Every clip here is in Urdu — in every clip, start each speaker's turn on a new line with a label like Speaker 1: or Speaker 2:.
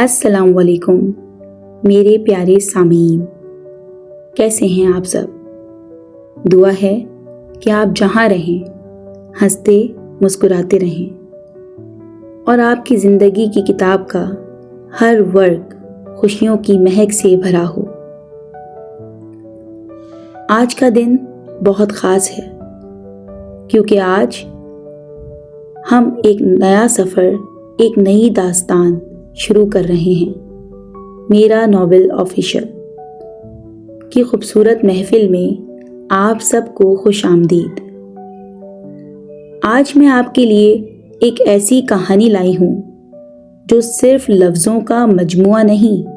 Speaker 1: السلام علیکم میرے پیارے سامعین، کیسے ہیں آپ سب؟ دعا ہے کہ آپ جہاں رہیں ہنستے مسکراتے رہیں اور آپ کی زندگی کی کتاب کا ہر ورق خوشیوں کی مہک سے بھرا ہو۔ آج کا دن بہت خاص ہے کیونکہ آج ہم ایک نیا سفر، ایک نئی داستان شروع کر رہے ہیں۔ میرا ناول آفیشل کی خوبصورت محفل میں آپ سب کو خوش آمدید۔ آج میں آپ کے لیے ایک ایسی کہانی لائی ہوں جو صرف لفظوں کا مجموعہ نہیں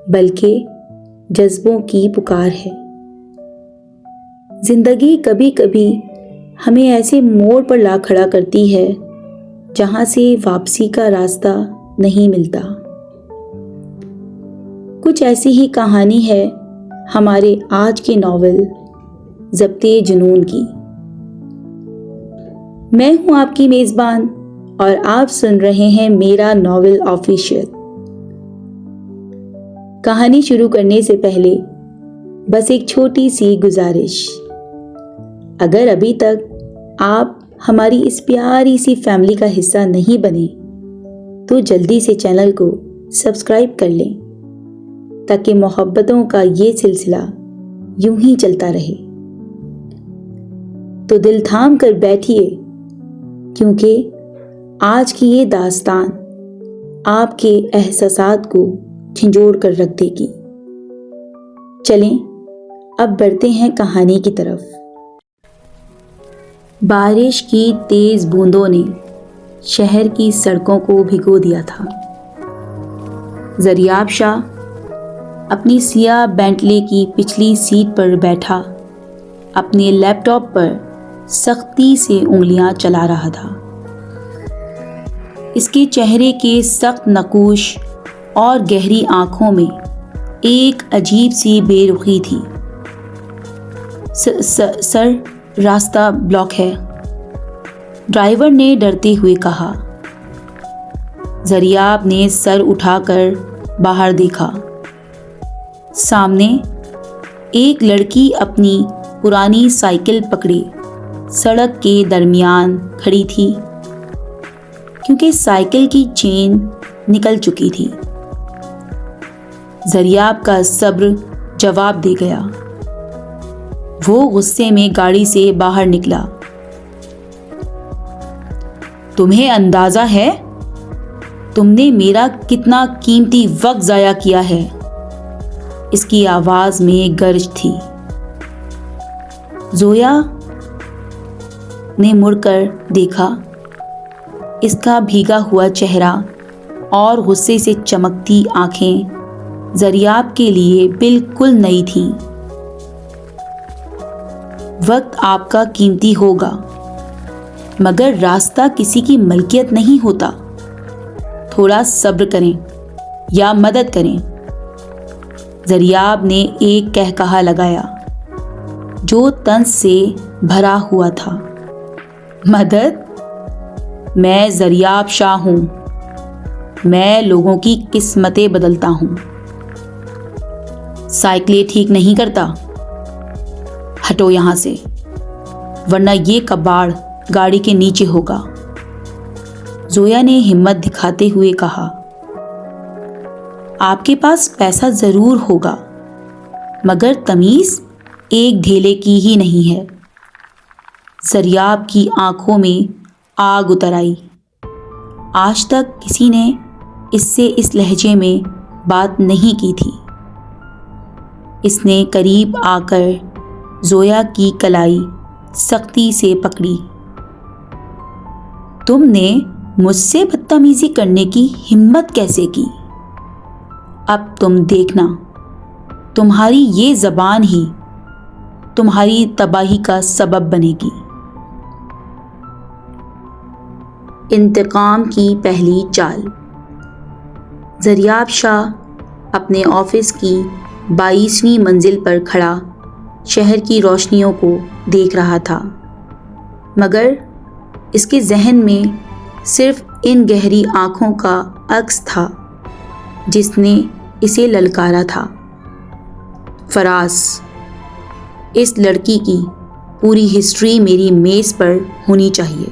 Speaker 1: بلکہ جذبوں کی پکار ہے۔ زندگی کبھی کبھی ہمیں ایسے موڑ پر لا کھڑا کرتی ہے جہاں سے واپسی کا راستہ نہیں ملتا۔ کچھ ایسی ہی کہانی ہے ہمارے آج کے ناول ضبط جنون کی۔ میں ہوں آپ کی میزبان اور آپ سن رہے ہیں میرا ناول آفیشل۔ کہانی شروع کرنے سے پہلے بس ایک چھوٹی سی گزارش۔ اگر ابھی تک آپ ہماری اس پیاری سی فیملی کا حصہ نہیں بنے تو جلدی سے چینل کو سبسکرائب کر لیں تاکہ محبتوں کا یہ سلسلہ یوں ہی چلتا رہے۔ تو دل تھام کر بیٹھیے کیونکہ آج کی یہ داستان آپ کے احساسات کو جھنجھوڑ کر رکھ دے گی۔ چلیں اب بڑھتے ہیں کہانی کی طرف۔ بارش کی تیز بوندوں نے شہر کی سڑکوں کو بھگو دیا تھا۔ زریاب شاہ اپنی سیاہ بینٹلے کی پچھلی سیٹ پر بیٹھا اپنے لیپ ٹاپ پر سختی سے انگلیاں چلا رہا تھا۔ اس کے چہرے کے سخت نقوش اور گہری آنکھوں میں ایک عجیب سی بے رخی تھی۔ سر راستہ بلاک ہے، ڈرائیور نے ڈرتے ہوئے کہا۔ زریاب نے سر اٹھا کر باہر دیکھا۔ سامنے ایک لڑکی اپنی پرانی سائیکل پکڑے سڑک کے درمیان کھڑی تھی کیونکہ سائیکل کی چین نکل چکی تھی۔ زریاب کا صبر جواب دے گیا۔ وہ غصے میں گاڑی سے باہر نکلا۔ تمہیں اندازہ ہے تم نے میرا کتنا قیمتی وقت ضائع کیا ہے؟ اس کی آواز میں گرج تھی۔ زویا نے مڑ کر دیکھا۔ اس کا بھیگا ہوا چہرہ اور غصے سے چمکتی آنکھیں زریاب کے لیے بالکل نئی تھیں۔ وقت آپ کا قیمتی ہوگا مگر راستہ کسی کی ملکیت نہیں ہوتا۔ تھوڑا صبر کریں یا مدد کریں۔ زریاب نے ایک کہکہا لگایا جو طنز سے بھرا ہوا تھا۔ مدد؟ میں زریاب شاہ ہوں، میں لوگوں کی قسمتیں بدلتا ہوں۔ سائیکلیں ٹھیک نہیں کرتا، ہٹو یہاں سے ورنہ یہ کباڑ گاڑی کے نیچے ہوگا۔ زویا نے ہمت دکھاتے ہوئے کہا۔ آپ کے پاس پیسہ ضرور ہوگا مگر تمیز ایک ڈھیلے کی ہی نہیں ہے۔ زریاب کی آنکھوں میں آگ اتر آئی۔ آج تک کسی نے اس سے اس لہجے میں بات نہیں کی تھی۔ اس نے قریب آ کر زویا کی کلائی سختی سے پکڑی۔ تم نے مجھ سے بدتمیزی کرنے کی ہمت کیسے کی؟ اب تم دیکھنا، تمہاری یہ زبان ہی تمہاری تباہی کا سبب بنے گی۔ انتقام کی پہلی چال۔ زریاب شاہ اپنے آفس کی 22ویں منزل پر کھڑا شہر کی روشنیوں کو دیکھ رہا تھا مگر اس کے ذہن میں صرف ان گہری آنکھوں کا عکس تھا جس نے اسے للکارا تھا۔ فراز، اس لڑکی کی پوری ہسٹری میری میز پر ہونی چاہیے۔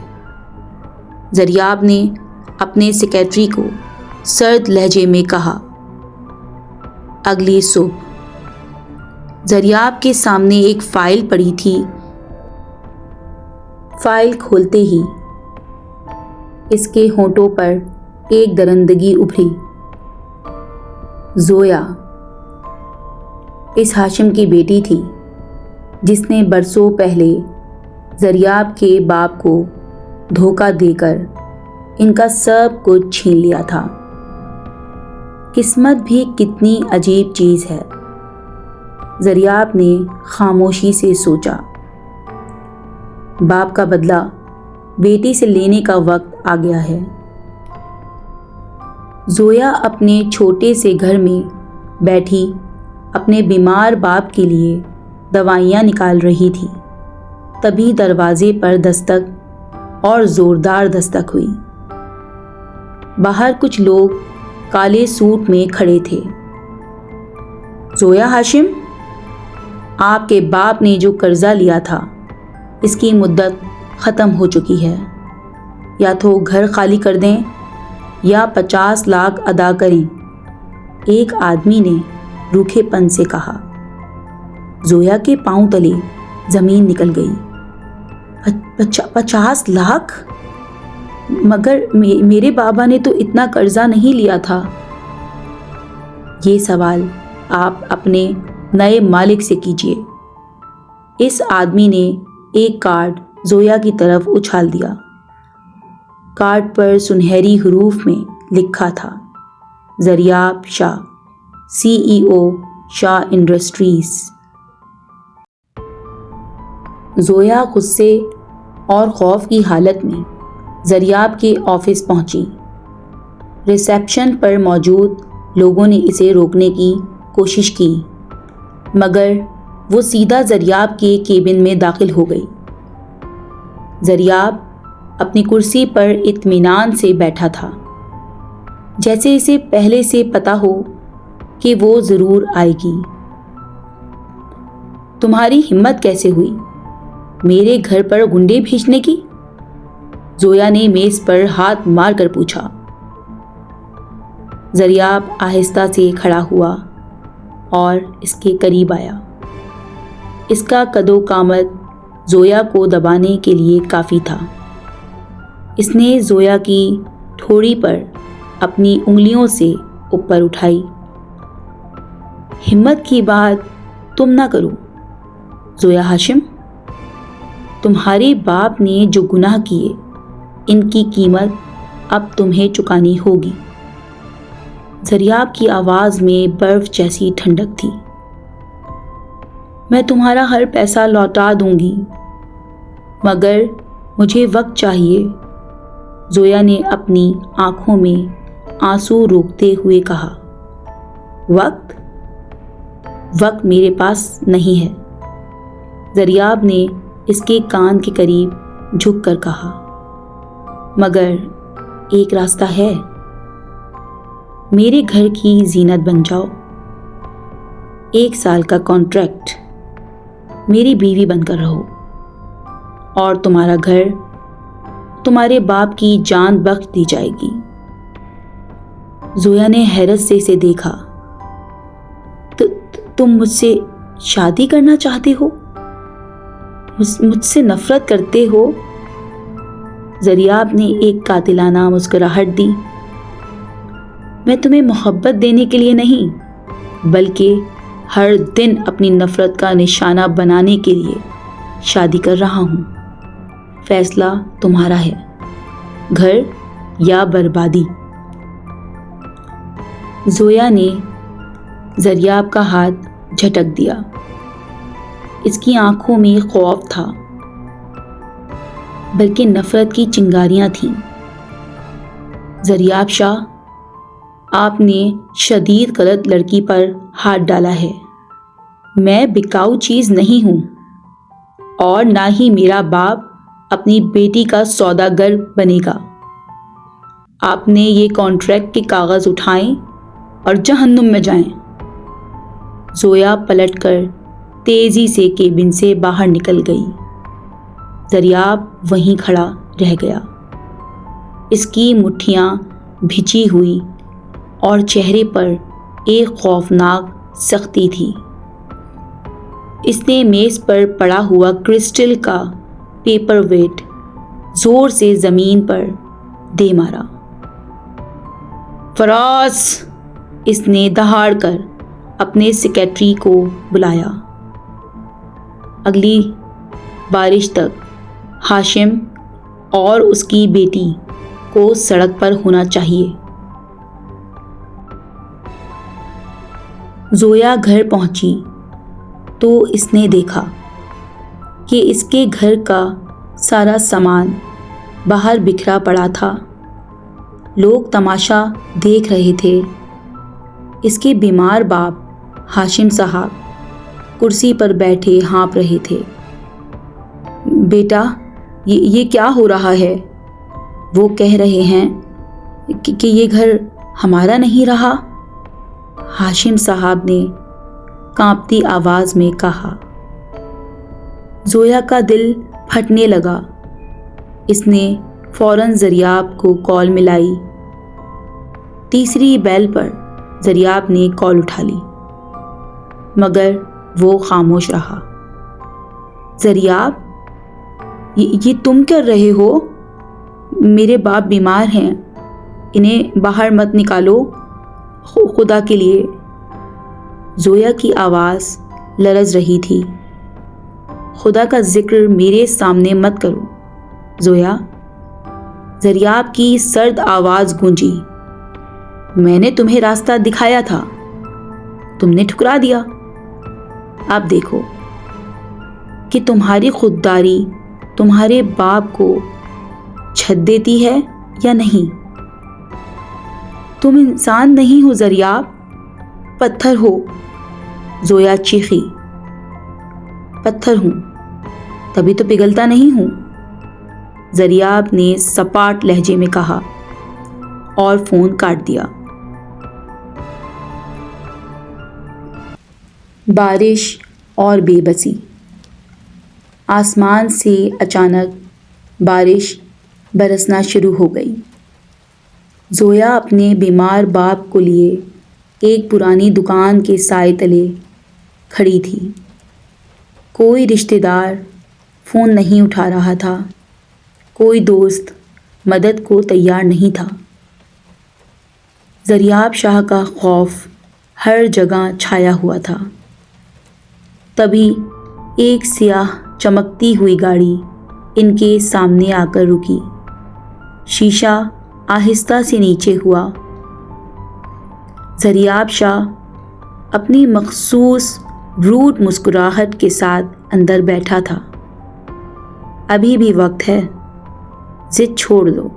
Speaker 1: زریاب نے اپنے سیکریٹری کو سرد لہجے میں کہا۔ اگلی صبح زریاب کے سامنے ایک فائل پڑی تھی۔ فائل کھولتے ہی اس کے ہونٹوں پر ایک درندگی ابھری۔ زویا اس ہاشم کی بیٹی تھی جس نے برسوں پہلے زریاب کے باپ کو دھوکہ دے کر ان کا سب کچھ چھین لیا تھا۔ قسمت بھی کتنی عجیب چیز ہے، زریاب نے خاموشی سے سوچا۔ باپ کا بدلہ بیٹی سے لینے کا وقت آ گیا ہے۔ زویا اپنے چھوٹے سے گھر میں بیٹھی اپنے بیمار باپ کے لیے دوائیاں نکال رہی تھی۔ تبھی دروازے پر دستک اور زوردار دستک ہوئی۔ باہر کچھ لوگ کالے سوٹ میں کھڑے تھے۔ زویا ہاشم، آپ کے باپ نے جو قرضہ لیا تھا اس کی مدت ختم ہو چکی ہے، یا تو گھر خالی کر دیں یا 50 لاکھ ادا کریں، ایک آدمی نے روکھے پن سے کہا۔ زویا کے پاؤں تلے زمین نکل گئی۔ 50 لاکھ؟ مگر میرے بابا نے تو اتنا قرضہ نہیں لیا تھا۔ یہ سوال آپ اپنے نئے مالک سے کیجیے۔ اس آدمی نے ایک کارڈ زویا کی طرف اچھال دیا۔ کارڈ پر سنہری حروف میں لکھا تھا، زریاب شاہ، CEO شاہ انڈسٹریز۔ زویا غصے اور خوف کی حالت میں زریاب کے آفس پہنچی۔ ریسیپشن پر موجود لوگوں نے اسے روکنے کی کوشش کی، مگر وہ سیدھا زریاب کے کیبن میں داخل ہو گئی۔ زریاب اپنی کرسی پر اطمینان سے بیٹھا تھا، جیسے اسے پہلے سے پتہ ہو کہ وہ ضرور آئے گی۔ تمہاری ہمت کیسے ہوئی میرے گھر پر گنڈے بھیجنے کی؟ زویا نے میز پر ہاتھ مار کر پوچھا۔ زریاب آہستہ سے کھڑا ہوا اور اس کے قریب آیا۔ اس کا قد و قامت زویا کو دبانے کے لیے کافی تھا۔ اس نے زویا کی ٹھوڑی پر اپنی انگلیوں سے اوپر اٹھائی۔ ہمت کی بات تم نہ کرو زویا ہاشم، تمہارے باپ نے جو گناہ کیے ان کی قیمت اب تمہیں چکانی ہوگی۔ زریاب کی آواز میں برف جیسی ٹھنڈک تھی۔ میں تمہارا ہر پیسہ لوٹا دوں گی، مگر مجھے وقت چاہیے، زویا نے اپنی آنکھوں میں آنسو روکتے ہوئے کہا۔ وقت میرے پاس نہیں ہے، زریاب نے اس کے کان کے قریب جھک کر کہا، مگر ایک راستہ ہے، میرے گھر کی زینت بن جاؤ۔ 1 سال کا کانٹریکٹ، میری بیوی بن کر رہو، اور تمہارا گھر تمہارے باپ کی جان بخش دی جائے گی۔ زویا نے حیرت سے اسے دیکھا۔ تم مجھ سے شادی کرنا چاہتے ہو؟ مجھ سے نفرت کرتے ہو؟ زریاب نے ایک قاتلانہ مسکراہٹ دی۔ میں تمہیں محبت دینے کے لیے نہیں، بلکہ ہر دن اپنی نفرت کا نشانہ بنانے کے لیے شادی کر رہا ہوں۔ فیصلہ تمہارا ہے، گھر یا بربادی۔ زویا نے زریاب کا ہاتھ جھٹک دیا۔ اس کی آنکھوں میں خوف تھا، بلکہ نفرت کی چنگاریاں تھیں۔ زریاب شاہ، آپ نے شدید غلط لڑکی پر ہاتھ ڈالا ہے۔ میں بکاؤ چیز نہیں ہوں، اور نہ ہی میرا باپ اپنی بیٹی کا سوداگر بنے گا۔ آپ نے یہ کانٹریکٹ کے کاغذ اٹھائیں اور جہنم میں جائیں۔ زویا پلٹ کر تیزی سے کیبن سے باہر نکل گئی۔ دریاب وہیں کھڑا رہ گیا۔ اس کی مٹھیاں بھیجی ہوئی اور چہرے پر ایک خوفناک سختی تھی۔ اس نے میز پر پڑا ہوا کرسٹل کا پیپر ویٹ زور سے زمین پر دے مارا۔ فراز! اس نے دہاڑ کر اپنے سیکرٹری کو بلایا۔ اگلی بارش تک ہاشم اور اس کی بیٹی کو سڑک پر ہونا چاہیے۔ زویا گھر پہنچی تو اس نے دیکھا کہ اس کے گھر کا سارا سامان باہر بکھرا پڑا تھا۔ لوگ تماشا دیکھ رہے تھے۔ اس کے بیمار باپ ہاشم صاحب کرسی پر بیٹھے ہانپ رہے تھے۔ بیٹا، یہ کیا ہو رہا ہے؟ وہ کہہ رہے ہیں کہ یہ گھر ہمارا نہیں رہا۔ ہاشم صاحب نے کانپتی آواز میں کہا۔ زویا کا دل پھٹنے لگا۔ اس نے فوراً زریاب کو کال ملائی۔ تیسری بیل پر زریاب نے کال اٹھا لی، مگر وہ خاموش رہا۔ زریاب، یہ تم کر رہے ہو؟ میرے باپ بیمار ہیں، انہیں باہر مت نکالو، خدا کے لیے۔ زویا کی آواز لرز رہی تھی۔ خدا کا ذکر میرے سامنے مت کرو زویا۔ زریاب کی سرد آواز گونجی۔ میں نے تمہیں راستہ دکھایا تھا، تم نے ٹھکرا دیا۔ اب دیکھو کہ تمہاری خودداری تمہارے باپ کو چھت دیتی ہے یا نہیں۔ تم انسان نہیں ہو زریاب، پتھر ہو۔ زویا چیخی۔ پتھر ہوں تبھی تو پگھلتا نہیں ہوں، زریاب نے سپاٹ لہجے میں کہا اور فون کاٹ دیا۔ بارش اور بے بسی۔ آسمان سے اچانک بارش برسنا شروع ہو گئی۔ زویا اپنے بیمار باپ کو لیے ایک پرانی دکان کے سائے تلے کھڑی تھی۔ کوئی رشتہ دار فون نہیں اٹھا رہا تھا، کوئی دوست مدد کو تیار نہیں تھا۔ زریاب شاہ کا خوف ہر جگہ چھایا ہوا تھا۔ تبھی ایک سیاہ چمکتی ہوئی گاڑی ان کے سامنے آ کر رکی۔ شیشہ آہستہ سے نیچے ہوا۔ زریاب شاہ اپنی مخصوص روٹ مسکراہٹ کے ساتھ اندر بیٹھا تھا۔ ابھی بھی وقت ہے، ضد چھوڑ دو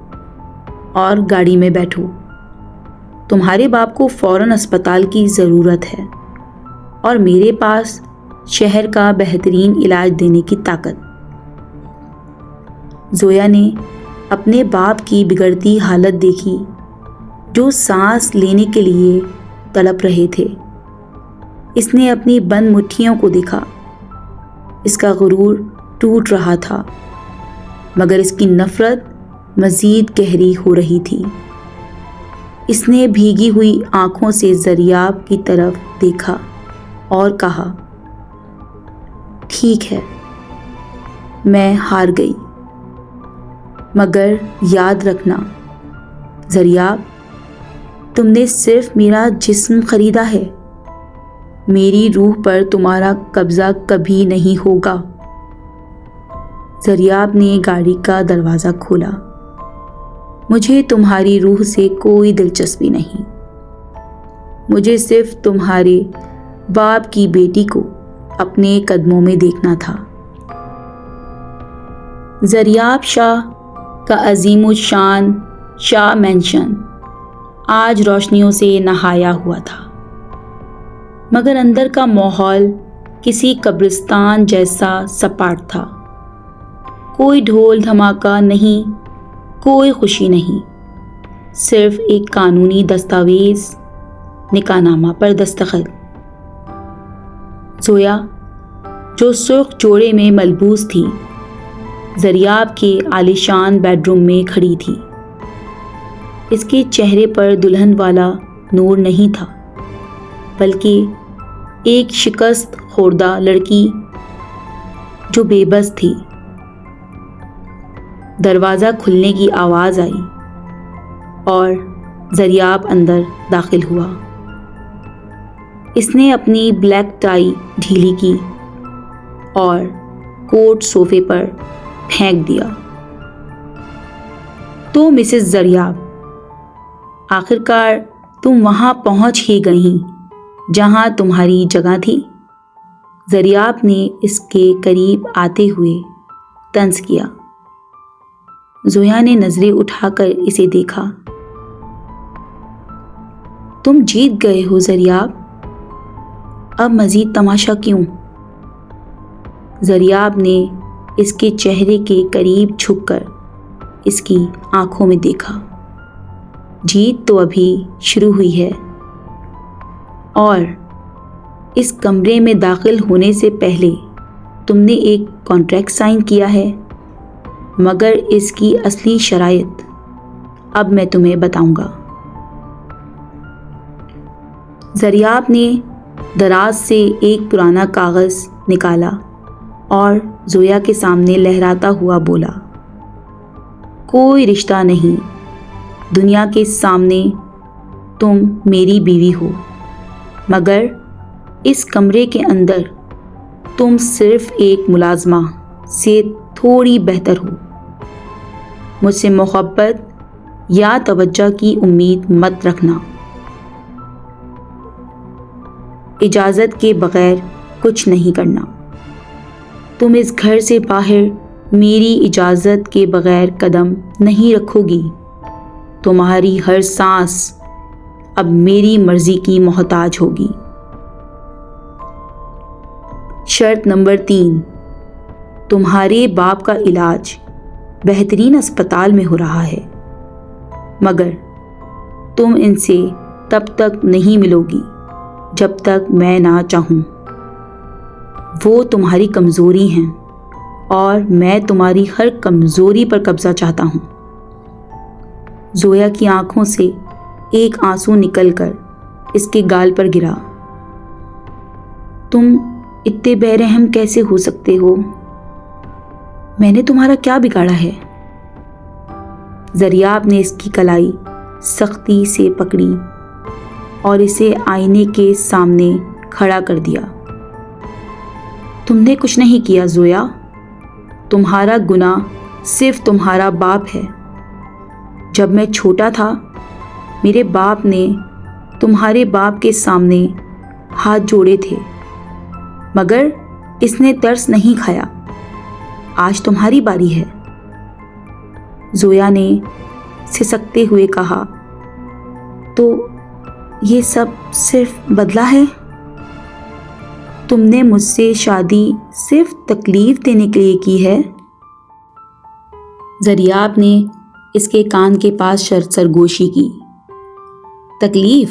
Speaker 1: اور گاڑی میں بیٹھو۔ تمہارے باپ کو فوراً اسپتال کی ضرورت ہے اور میرے پاس شہر کا بہترین علاج دینے کی طاقت۔ زویا نے اپنے باپ کی بگڑتی حالت دیکھی، جو سانس لینے کے لیے تڑپ رہے تھے۔ اس نے اپنی بند مٹھیوں کو دیکھا۔ اس کا غرور ٹوٹ رہا تھا، مگر اس کی نفرت مزید گہری ہو رہی تھی۔ اس نے بھیگی ہوئی آنکھوں سے زریاب کی طرف دیکھا اور کہا، ٹھیک ہے، میں ہار گئی، مگر یاد رکھنا زریاب، تم نے صرف میرا جسم خریدا ہے، میری روح پر تمہارا قبضہ کبھی نہیں ہوگا۔ زریاب نے گاڑی کا دروازہ کھولا۔ مجھے تمہاری روح سے کوئی دلچسپی نہیں، مجھے صرف تمہارے باپ کی بیٹی کو اپنے قدموں میں دیکھنا تھا۔ زریاب شاہ کا عظیم الشان شاہ مینشن آج روشنیوں سے نہایا ہوا تھا، مگر اندر کا ماحول کسی قبرستان جیسا سپاٹ تھا۔ کوئی ڈھول دھماکہ نہیں، کوئی خوشی نہیں، صرف ایک قانونی دستاویز، نکاح نامہ پر دستخط۔ زویا جو سرخ جوڑے میں ملبوس تھی زریاب کے عالیشان بیڈ روم میں کھڑی تھی۔ اس کے چہرے پر دلہن والا نور نہیں تھا، بلکہ ایک شکست خوردہ لڑکی جو بے بس تھی۔ دروازہ کھلنے کی آواز آئی اور زریاب اندر داخل ہوا۔ اس نے اپنی بلیک ٹائی ڈھیلی کی اور کوٹ صوفے پر پھینک دیا۔ تو مسز زریاب، آخرکار تم وہاں پہنچ ہی گئیں جہاں تمہاری جگہ تھی؟ زریاب نے اس کے قریب آتے ہوئے طنز کیا۔ زویا نے نظریں اٹھا کر اسے دیکھا۔ تم جیت گئے ہو زریاب، اب مزید تماشا کیوں؟ زریاب نے اس کے چہرے کے قریب جھک کر اس کی آنکھوں میں دیکھا۔ جیت تو ابھی شروع ہوئی ہے، اور اس کمرے میں داخل ہونے سے پہلے تم نے ایک کانٹریکٹ سائن کیا ہے، مگر اس کی اصلی شرائط اب میں تمہیں بتاؤں گا۔ زریاب نے دراز سے ایک پرانا کاغذ نکالا اور زویا کے سامنے لہراتا ہوا بولا، کوئی رشتہ نہیں، دنیا کے سامنے تم میری بیوی ہو، مگر اس کمرے کے اندر تم صرف ایک ملازمہ سے تھوڑی بہتر ہو۔ مجھ سے محبت یا توجہ کی امید مت رکھنا۔ اجازت کے بغیر کچھ نہیں کرنا۔ تم اس گھر سے باہر میری اجازت کے بغیر قدم نہیں رکھو گی۔ تمہاری ہر سانس اب میری مرضی کی محتاج ہوگی۔ شرط نمبر 3، تمہارے باپ کا علاج بہترین اسپتال میں ہو رہا ہے، مگر تم ان سے تب تک نہیں ملو گی جب تک میں نہ چاہوں۔ وہ تمہاری کمزوری ہیں اور میں تمہاری ہر کمزوری پر قبضہ چاہتا ہوں۔ زویا کی آنکھوں سے ایک آنسو نکل کر اس کے گال پر گرا۔ تم اتنے بے رحم کیسے ہو سکتے ہو؟ میں نے تمہارا کیا بگاڑا ہے؟ زریاب نے اس کی کلائی سختی سے پکڑی اور اسے آئینے کے سامنے کھڑا کر دیا۔ تم نے کچھ نہیں کیا زویا، تمہارا گناہ صرف تمہارا باپ ہے۔ جب میں چھوٹا تھا میرے باپ نے تمہارے باپ کے سامنے ہاتھ جوڑے تھے، مگر اس نے ترس نہیں کھایا۔ آج تمہاری باری ہے۔ زویا نے سسکتے ہوئے کہا، تو یہ سب صرف بدلہ ہے؟ تم نے مجھ سے شادی صرف تکلیف دینے کے لیے کی ہے؟ زریاب نے اس کے کان کے پاس سرگوشی کی۔ تکلیف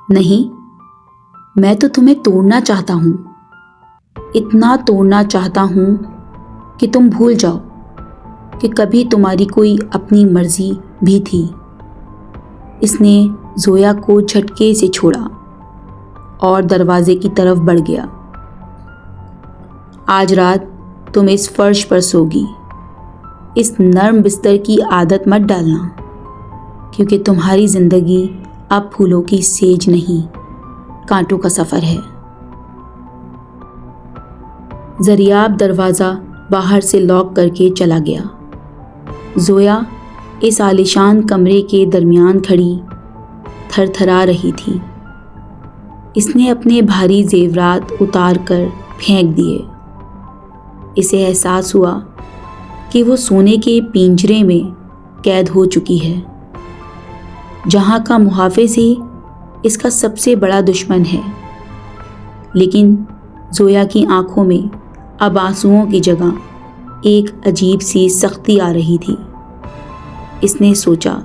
Speaker 1: نہیں، میں تو تمہیں توڑنا چاہتا ہوں، اتنا توڑنا چاہتا ہوں کہ تم بھول جاؤ کہ کبھی تمہاری کوئی اپنی مرضی بھی تھی۔ اس نے زویا کو جھٹکے سے چھوڑا اور دروازے کی طرف بڑھ گیا۔ آج رات تم اس فرش پر سوگی۔ اس نرم بستر کی عادت مت ڈالنا، کیونکہ تمہاری زندگی اب پھولوں کی سیج نہیں، کانٹوں کا سفر ہے۔ زریاب دروازہ باہر سے لاک کر کے چلا گیا۔ زویا اس عالیشان کمرے کے درمیان کھڑی تھر تھرا رہی تھی۔ اس نے اپنے بھاری زیورات اتار کر پھینک دیے۔ اسے احساس ہوا کہ وہ سونے کے پنجرے میں قید ہو چکی ہے، جہاں کا محافظ ہی اس کا سب سے بڑا دشمن ہے۔ لیکن زویا کی آنکھوں میں اب آنسوؤں کی جگہ ایک عجیب سی سختی آ رہی تھی۔ اس نے سوچا،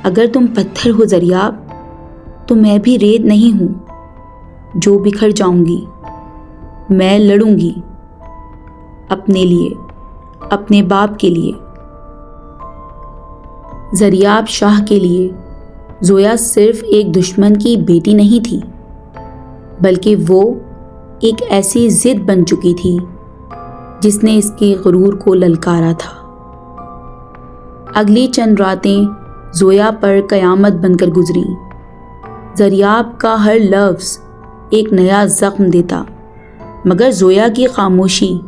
Speaker 1: اگر تم پتھر ہو زریاب تو میں بھی ریت نہیں ہوں جو بکھر جاؤں گی۔ میں لڑوں گی اپنے لیے، اپنے باپ کے لیے۔ زریاب شاہ کے لیے زویا صرف ایک دشمن کی بیٹی نہیں تھی، بلکہ وہ ایک ایسی ضد بن چکی تھی جس نے اس کے غرور کو للکارا تھا۔ اگلی چند راتیں زویا پر قیامت بن کر گزری۔ زریاب کا ہر لفظ ایک نیا زخم دیتا، مگر زویا کی خاموشی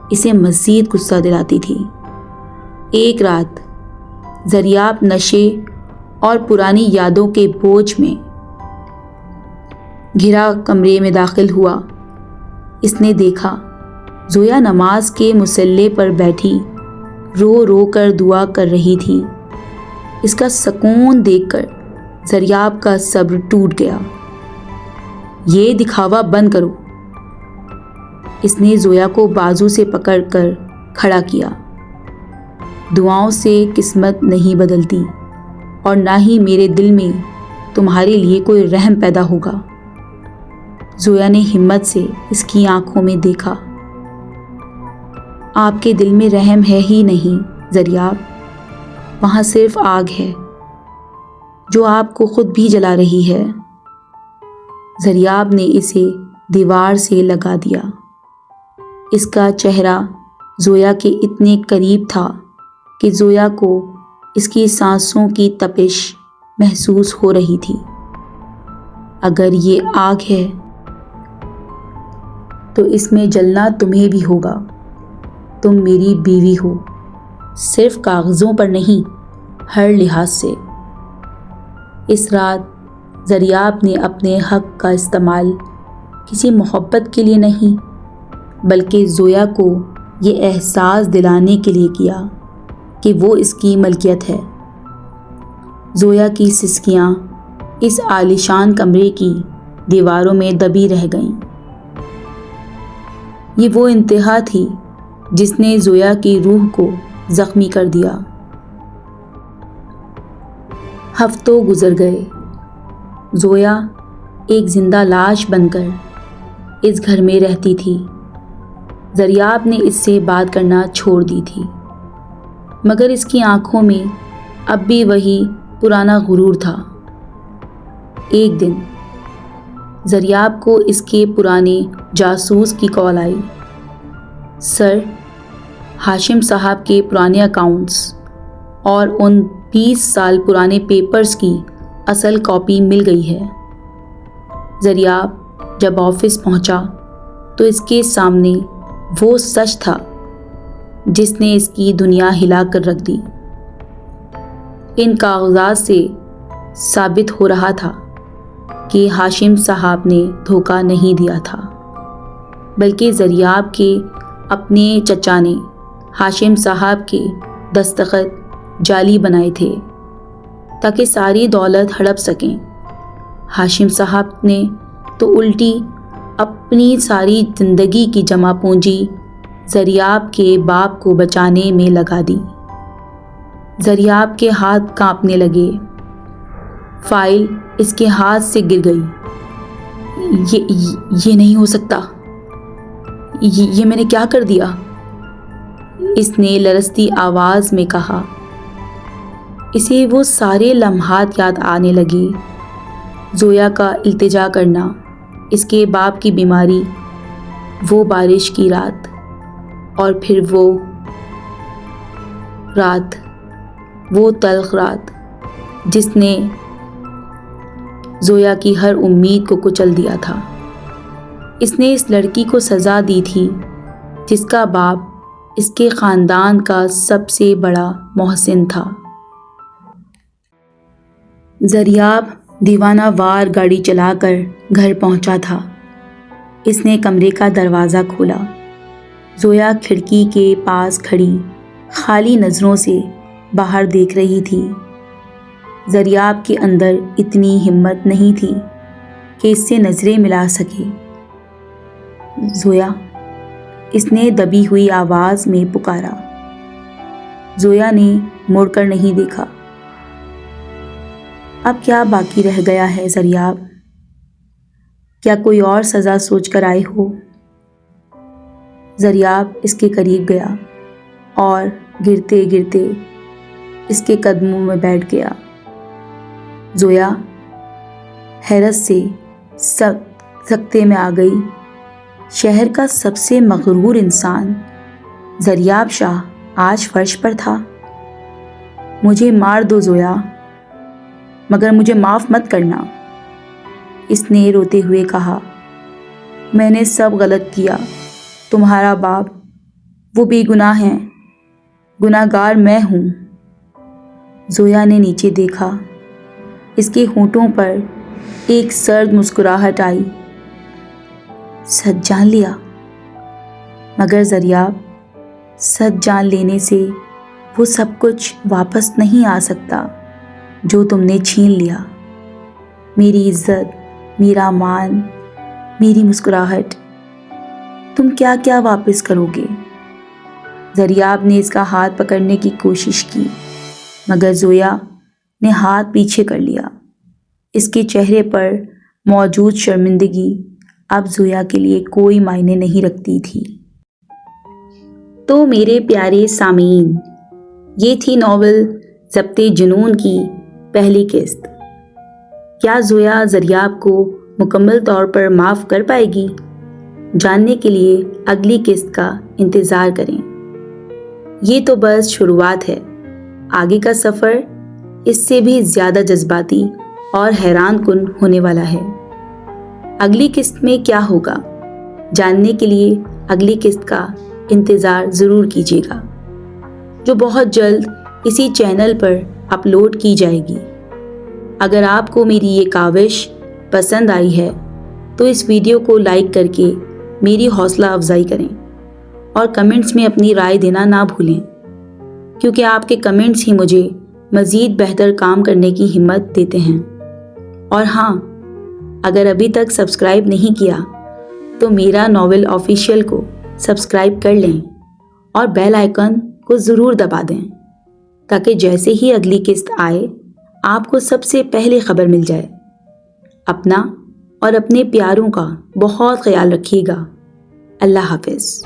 Speaker 1: اسے مزید غصہ دلاتی تھی۔ ایک رات زریاب نشے اور پرانی یادوں کے بوجھ میں گھرا کمرے میں داخل ہوا۔ اس نے دیکھا زویا نماز کے مصلے پر بیٹھی رو رو کر دعا کر رہی تھی۔ اس کا سکون دیکھ کر زریاب کا صبر ٹوٹ گیا۔ یہ دکھاوا بند کرو، اس نے زویا کو بازو سے پکڑ کر کھڑا کیا۔ دعاؤں سے قسمت نہیں بدلتی، اور نہ ہی میرے دل میں تمہارے لیے کوئی رحم پیدا ہوگا۔ زویا نے ہمت سے اس کی آنکھوں میں دیکھا۔ آپ کے دل میں رحم ہے ہی نہیں زریاب، وہاں صرف آگ ہے جو آپ کو خود بھی جلا رہی ہے۔ زریاب نے اسے دیوار سے لگا دیا۔ اس کا چہرہ زویا کے اتنے قریب تھا کہ زویا کو اس کی سانسوں کی تپش محسوس ہو رہی تھی۔ اگر یہ آگ ہے تو اس میں جلنا تمہیں بھی ہوگا۔ تم میری بیوی ہو، صرف کاغذوں پر نہیں، ہر لحاظ سے۔ اس رات زریاب نے اپنے حق کا استعمال کسی محبت کے لیے نہیں، بلکہ زویا کو یہ احساس دلانے کے لیے کیا کہ وہ اس کی ملکیت ہے۔ زویا کی سسکیاں اس عالیشان کمرے کی دیواروں میں دبی رہ گئیں۔ یہ وہ انتہا تھی جس نے زویا کی روح کو زخمی کر دیا۔ ہفتوں گزر گئے۔ زویا ایک زندہ لاش بن کر اس گھر میں رہتی تھی۔ زریاب نے اس سے بات کرنا چھوڑ دی تھی، مگر اس کی آنکھوں میں اب بھی وہی پرانا غرور تھا۔ ایک دن زریاب کو اس کے پرانے جاسوس کی کال آئی۔ سر، ہاشم صاحب کے پرانے اکاؤنٹس اور ان 20 سال پرانے پیپرز کی اصل کاپی مل گئی ہے۔ زریاب جب آفس پہنچا تو اس کے سامنے وہ سچ تھا جس نے اس کی دنیا ہلا کر رکھ دی۔ ان کاغذات سے ثابت ہو رہا تھا کہ ہاشم صاحب نے دھوکہ نہیں دیا تھا، بلکہ زریاب کے اپنے چچا نے ہاشم صاحب کے دستخط جعلی بنائے تھے تاکہ ساری دولت ہڑپ سکیں۔ ہاشم صاحب نے تو الٹی اپنی ساری زندگی کی جمع پونجی زریاب کے باپ کو بچانے میں لگا دی۔ زریاب کے ہاتھ کانپنے لگے۔ فائل اس کے ہاتھ سے گر گئی۔ یہ نہیں ہو سکتا، یہ میں نے کیا کر دیا؟ اس نے لرزتی آواز میں کہا۔ اسے وہ سارے لمحات یاد آنے لگے، زویا کا التجا کرنا، اس کے باپ کی بیماری، وہ بارش کی رات، اور پھر وہ رات، وہ تلخ رات جس نے زویا کی ہر امید کو کچل دیا تھا۔ اس نے اس لڑکی کو سزا دی تھی جس کا باپ اس کے خاندان کا سب سے بڑا محسن تھا۔ زریاب دیوانہ وار گاڑی چلا کر گھر پہنچا تھا۔ اس نے کمرے کا دروازہ کھولا۔ زویا کھڑکی کے پاس کھڑی خالی نظروں سے باہر دیکھ رہی تھی۔ زریاب کے اندر اتنی ہمت نہیں تھی کہ اس سے نظریں ملا سکے۔ زویا، اس نے دبی ہوئی آواز میں پکارا۔ زویا نے مڑ کر نہیں دیکھا۔ اب کیا باقی رہ گیا ہے زریاب؟ کیا کوئی اور سزا سوچ کر آئے ہو؟ زریاب اس کے قریب گیا اور گرتے گرتے اس کے قدموں میں بیٹھ گیا۔ زویا حیرت سے سکتے میں آ گئی۔ شہر کا سب سے مغرور انسان زریاب شاہ آج فرش پر تھا۔ مجھے مار دو زویا، مگر مجھے معاف مت کرنا، اس نے روتے ہوئے کہا۔ میں نے سب غلط کیا، تمہارا باپ، وہ بے گناہ ہیں، گناہ گار میں ہوں۔ زویا نے نیچے دیکھا، اس کے ہونٹوں پر ایک سرد مسکراہٹ آئی۔ سچ جان لیا؟ مگر زریاب، سچ جان لینے سے وہ سب کچھ واپس نہیں آ سکتا جو تم نے چھین لیا۔ میری عزت، میرا مان، میری مسکراہٹ، تم کیا کیا واپس کرو گے؟ زریاب نے اس کا ہاتھ پکڑنے کی کوشش کی، مگر زویا نے ہاتھ پیچھے کر لیا۔ اس کے چہرے پر موجود شرمندگی اب زویا کے لیے کوئی معنی نہیں رکھتی تھی۔ تو میرے پیارے سامعین، یہ تھی ناول ضبط جنون کی پہلی قسط۔ کیا زویا زریاب کو مکمل طور پر معاف کر پائے گی؟ جاننے کے لیے اگلی قسط کا انتظار کریں۔ یہ تو بس شروعات ہے، آگے کا سفر اس سے بھی زیادہ جذباتی اور حیران کن ہونے والا ہے۔ اگلی قسط میں کیا ہوگا؟ جاننے کے لیے اگلی قسط کا انتظار ضرور کیجیے گا، جو بہت جلد اسی چینل پر اپلوڈ کی جائے گی۔ اگر آپ کو میری یہ کاوش پسند آئی ہے تو اس ویڈیو کو لائک کر کے میری حوصلہ افزائی کریں اور کمنٹس میں اپنی رائے دینا نہ بھولیں، کیونکہ آپ کے کمنٹس ہی مجھے مزید بہتر کام کرنے کی ہمت دیتے ہیں۔ اور ہاں، اگر ابھی تک سبسکرائب نہیں کیا تو میرا ناول آفیشیل کو سبسکرائب کر لیں اور بیل آئیکن کو ضرور دبا دیں، تاکہ جیسے ہی اگلی قسط آئے آپ کو سب سے پہلے خبر مل جائے۔ اپنا اور اپنے پیاروں کا بہت خیال رکھیے گا۔ اللہ حافظ۔